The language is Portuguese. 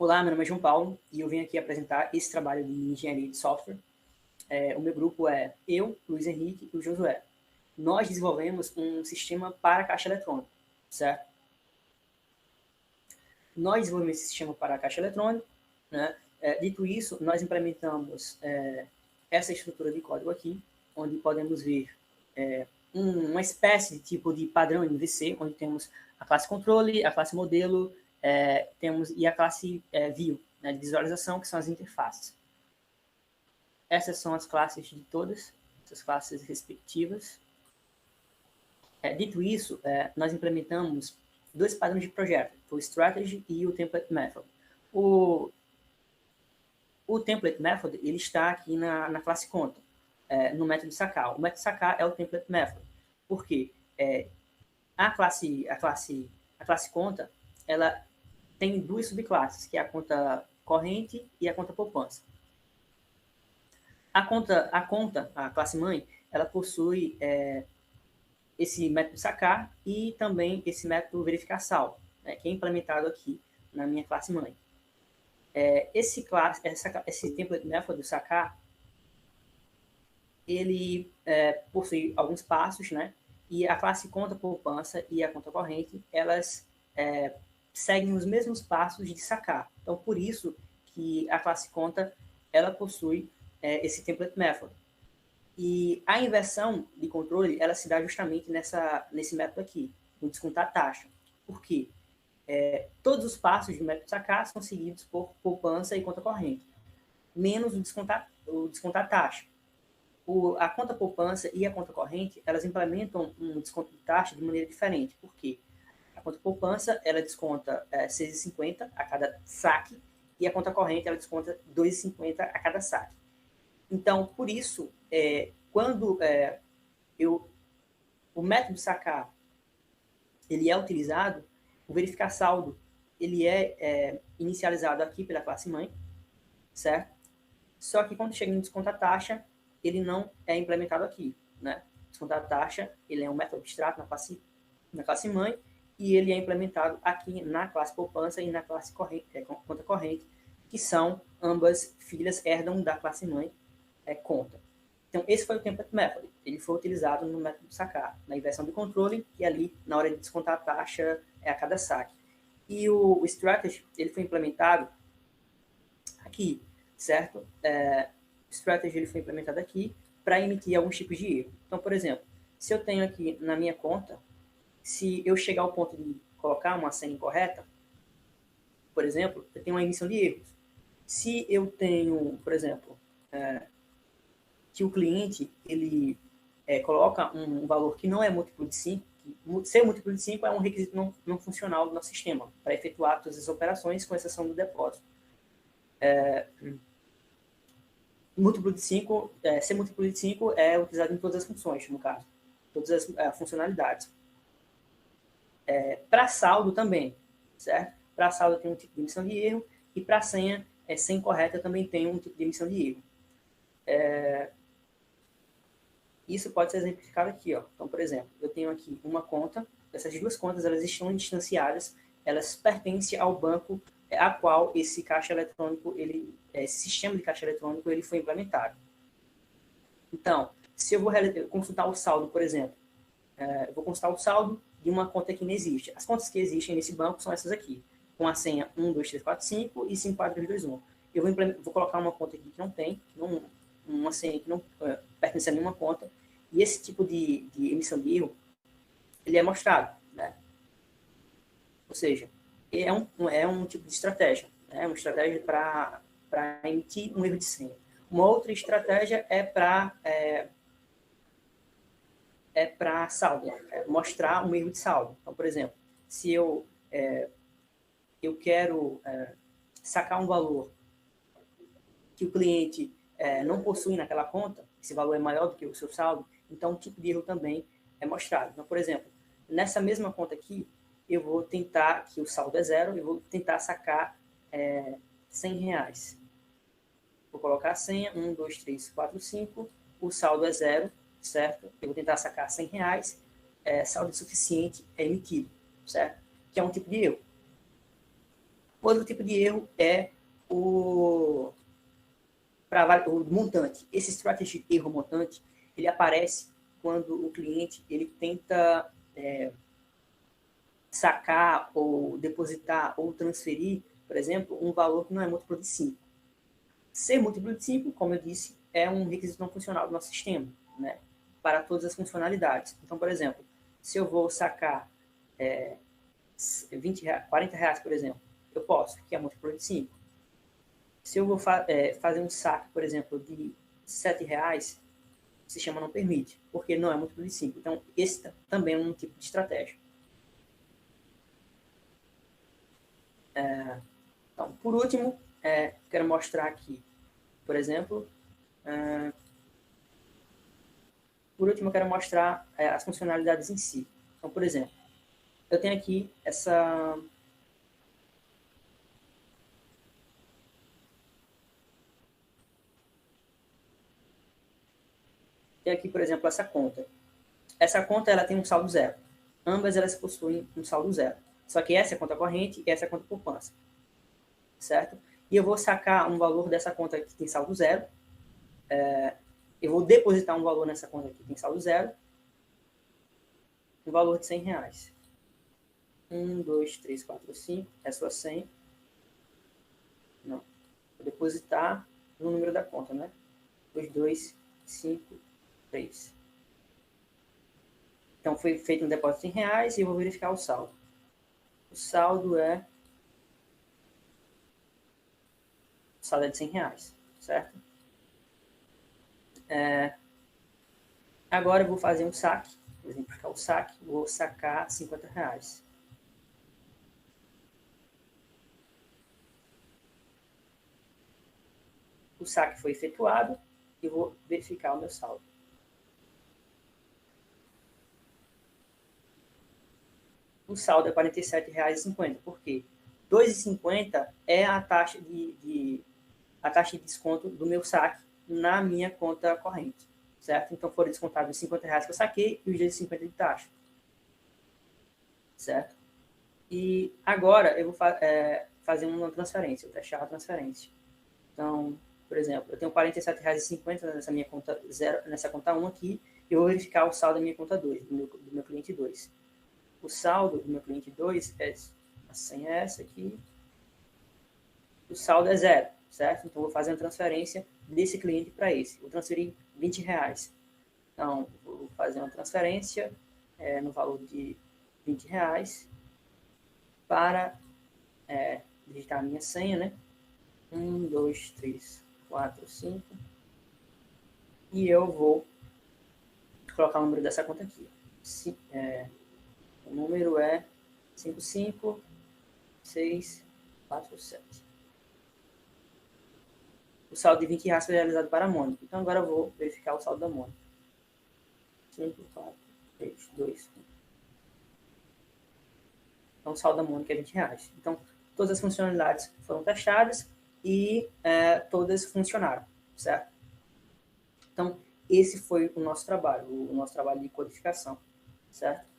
Olá, meu nome é João Paulo e eu venho aqui apresentar esse trabalho de engenharia de software. O meu grupo é eu, Luiz Henrique e o Josué. Nós desenvolvemos um sistema para caixa eletrônico, certo? Nós desenvolvemos esse sistema para caixa eletrônico, né? Dito isso, nós implementamos essa estrutura de código aqui, onde podemos ver uma espécie de tipo de padrão MVC, onde temos a classe controle, a classe modelo, e a classe view, né, de visualização, que são as interfaces. Essas são as classes de todas, essas classes respectivas. Dito isso, nós implementamos dois padrões de projeto, o Strategy e o Template Method. O Template Method ele está aqui na classe Conta, no método sacar. O método sacar é o Template Method. Por quê? A classe Conta, ela tem duas subclasses, que é a conta corrente e a conta poupança. A classe mãe, ela possui esse método sacar e também esse método verificar saldo, né, que é implementado aqui na minha classe mãe. Esse template method sacar, ele possui alguns passos, né, e a classe conta poupança e a conta corrente, elas seguem os mesmos passos de sacar. Então, por isso que a classe conta, ela possui esse template method. E a inversão de controle, ela se dá justamente nesse método aqui, o descontar taxa. Por quê? Todos os passos do método sacar são seguidos por poupança e conta corrente, menos o descontar taxa. A conta poupança e a conta corrente, elas implementam um desconto de taxa de maneira diferente. Por quê? A conta poupança, ela desconta R$ 6,50 a cada saque, e a conta corrente, ela desconta R$ 2,50 a cada saque. Então, por isso, quando o método sacar ele é utilizado, o verificar saldo ele é inicializado aqui pela classe mãe, certo? Só que quando chega em descontar taxa, ele não é implementado aqui, né? Descontar taxa, ele é um método abstrato na classe mãe, e ele é implementado aqui na classe poupança e na classe conta corrente, que são ambas filhas, herdam da classe mãe conta. Então, esse foi o template method. Ele foi utilizado no método sacar, na inversão de controle, que ali, na hora de descontar a taxa, é a cada saque. E o strategy, ele foi implementado aqui, certo? Strategy, ele foi implementado aqui para emitir alguns tipos de erro. Então, por exemplo, se eu tenho aqui na minha conta, se eu chegar ao ponto de colocar uma senha incorreta, por exemplo, eu tenho uma emissão de erros. Se eu tenho, por exemplo, que o cliente ele coloca um valor que não é múltiplo de 5, ser múltiplo de 5 é um requisito não funcional do nosso sistema, para efetuar todas as operações, com exceção do depósito. Múltiplo de 5, ser múltiplo de 5 é utilizado em todas as funções, no caso, todas as funcionalidades. Para saldo também, certo? Para saldo tem um tipo de emissão de erro, e para senha incorreta também tem um tipo de emissão de erro. Isso pode ser exemplificado aqui, ó. Então, por exemplo, eu tenho aqui uma conta, essas duas contas elas estão distanciadas, elas pertencem ao banco a qual esse caixa eletrônico, esse sistema de caixa eletrônico, ele foi implementado. Então, se eu vou consultar o saldo, por exemplo, eu vou consultar o saldo de uma conta que não existe. As contas que existem nesse banco são essas aqui, com a senha 12345 e 54321. Eu vou colocar uma conta aqui que não tem, uma senha que não pertence a nenhuma conta, e esse tipo de emissão de erro, ele é mostrado, né? Ou seja, é um tipo de estratégia, né? Uma estratégia para emitir um erro de senha. Uma outra estratégia é para saldo, mostrar um erro de saldo. Então, por exemplo, se eu quero sacar um valor que o cliente não possui naquela conta, esse valor é maior do que o seu saldo, então o tipo de erro também é mostrado. Então, por exemplo, nessa mesma conta aqui, eu vou tentar, que o saldo é 0, eu vou tentar sacar R$100. Vou colocar a senha, 1, 2, 3, 4, 5, o saldo é 0, certo? Eu vou tentar sacar R$100, saldo suficiente é emitido, certo? Que é um tipo de erro. Outro tipo de erro é o montante. Esse strategy erro montante, ele aparece quando o cliente ele tenta sacar ou depositar ou transferir, por exemplo, um valor que não é múltiplo de 5. Ser múltiplo de 5, como eu disse, é um requisito não funcional do nosso sistema, né? Para todas as funcionalidades. Então, por exemplo, se eu vou sacar 40 reais, por exemplo, eu posso, que é múltiplo de 5. Se eu vou fazer um saque, por exemplo, de 7 reais, o sistema não permite, porque não é múltiplo de 5. Então, esse também é um tipo de estratégia. Então, por último, quero mostrar aqui, por exemplo, eu quero mostrar as funcionalidades em si. Então, por exemplo, eu tenho aqui essa... Tem aqui, por exemplo, essa conta. Essa conta ela tem um saldo zero. Ambas elas possuem um saldo zero. Só que essa é a conta corrente e essa é a conta poupança. Certo? E eu vou sacar um valor dessa conta que tem saldo zero. Eu vou depositar um valor nessa conta que tem saldo zero. Um valor de 100 reais. 1, 2, 3, 4, 5. É só 100. Não. Vou depositar no número da conta, né? 2, 2, 5, 3. Então, foi feito um depósito em reais e eu vou verificar o saldo. O saldo é de 100 reais, certo? Agora eu vou fazer um saque. Vou exemplificar o saque. Vou sacar 50 reais. O saque foi efetuado e vou verificar o meu saldo. O saldo é R$ 47,50. Por quê? R$ 2,50 é a taxa de desconto do meu saque na minha conta corrente, certo? Então foram descontados os 50 reais que eu saquei e os 2,50 de taxa, certo? E agora eu vou fazer uma transferência, vou fechar a transferência. Então, por exemplo, eu tenho R$ 47,50 nessa minha conta 0, nessa conta 1 aqui, e eu vou verificar o saldo da minha conta 2, do meu cliente 2. O saldo do meu cliente 2 a senha é essa aqui. O saldo é 0, certo? Então, vou fazer uma transferência desse cliente para esse. Vou transferir R$ 20. Então, vou fazer uma transferência no valor de R$ 20 para digitar a minha senha, né? 1, 2, 3, 4, 5. E eu vou colocar o número dessa conta aqui. O número é 55647. O saldo de 20 reais foi realizado para a Mônica. Então, agora eu vou verificar o saldo da Mônica. 5, 4, 3, 2, 1. Então, o saldo da Mônica é 20 reais. Então, todas as funcionalidades foram testadas e todas funcionaram, certo? Então, esse foi o nosso trabalho de codificação, certo?